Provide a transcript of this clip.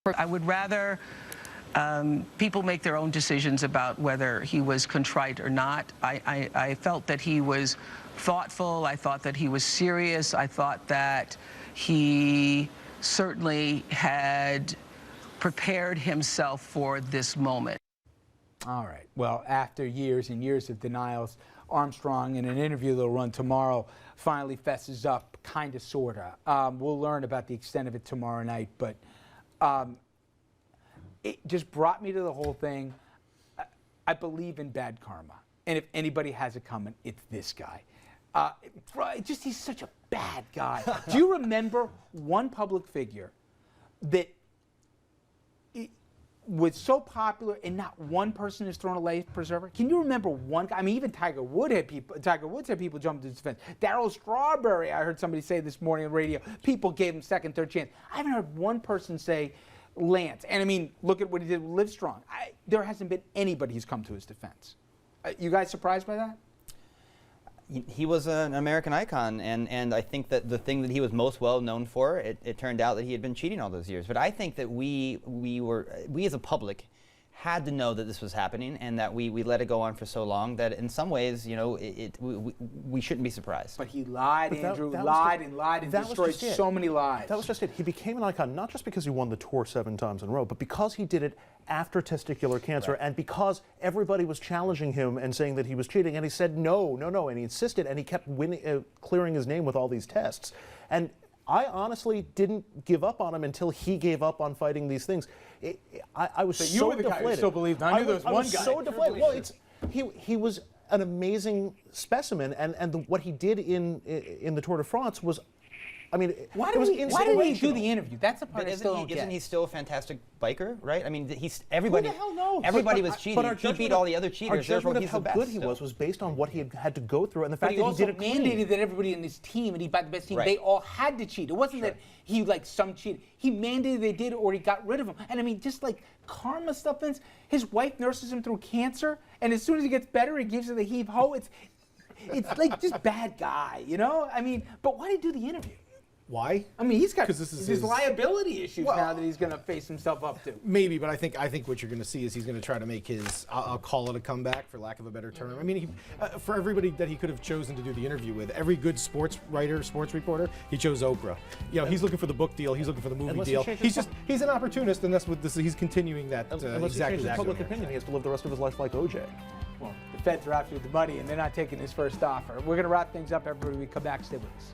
I would rather people make their own decisions about whether he was contrite or not. I felt that he was thoughtful. I thought that he was serious. I thought that he certainly had prepared himself for this moment. All right. Well, after years and years of denials, Armstrong, in an interview that'll run tomorrow, finally fesses up, kind of, sort of. We'll learn about the extent of it tomorrow night, but it just brought me to the whole thing. I believe in bad karma, and if anybody has it coming, it's this guy. He's such a bad guy. Do you remember one public figure that was so popular and not one person has thrown a life preserver? Can you remember one guy? I mean, even Tiger Woods had people jump to his defense. Darryl Strawberry, I heard somebody say this morning on the radio, people gave him second, third chance. I haven't heard one person say Lance. And I mean, look at what he did with Livestrong. There hasn't been anybody who's come to his defense. You guys surprised by that? He was an American icon, and I think that the thing that he was most well known for, it turned out that he had been cheating all those years. But I think that we as a public had to know that this was happening, and that we let it go on for so long that in some ways, you know, we shouldn't be surprised. But he lied, Andrew, lied and destroyed so many lives. That was just it. He became an icon not just because he won the tour 7 times in a row, but because he did it after testicular cancer, right, and because everybody was challenging him and saying that he was cheating, and he said no, and he insisted, and he kept winning, clearing his name with all these tests. And I honestly didn't give up on him until he gave up on fighting these things. I was so deflated. You were the guy who still believed. I knew there was one guy. I was so deflated. Well, he was an amazing specimen, and what he did in the Tour de France was, I mean, why did he do the interview? That's the part I still don't get. Isn't he still a fantastic biker, right? I mean, everybody. Who the hell knows? Everybody was cheating. He beat all the other cheaters. Our judgment of how good he was based on what he had to go through, and the fact that he did it clean. He also mandated that everybody in his team, and he bought the best team, they all had to cheat. It wasn't that he some cheated. He mandated they did, or he got rid of them. And I mean, just like karma stuff, Vince. His wife nurses him through cancer, and as soon as he gets better, he gives her the heave ho. It's like just bad guy, you know? I mean, but why did he do the interview? Why? I mean, he's got his liability issues now that he's going to face himself up to. Maybe, but I think what you're going to see is he's going to try to make his, I'll call it a comeback, for lack of a better term. I mean, for everybody that he could have chosen to do the interview with, every good sports writer, sports reporter, he chose Oprah. You know, he's looking for the book deal, he's looking for the movie deal. He's an opportunist, and that's what this is. He's continuing that. Unless he changes public opinion, he has to live the rest of his life like OJ. Well, the feds are after the money, and they're not taking his first offer. We're going to wrap things up, everybody. We come back, stay with us.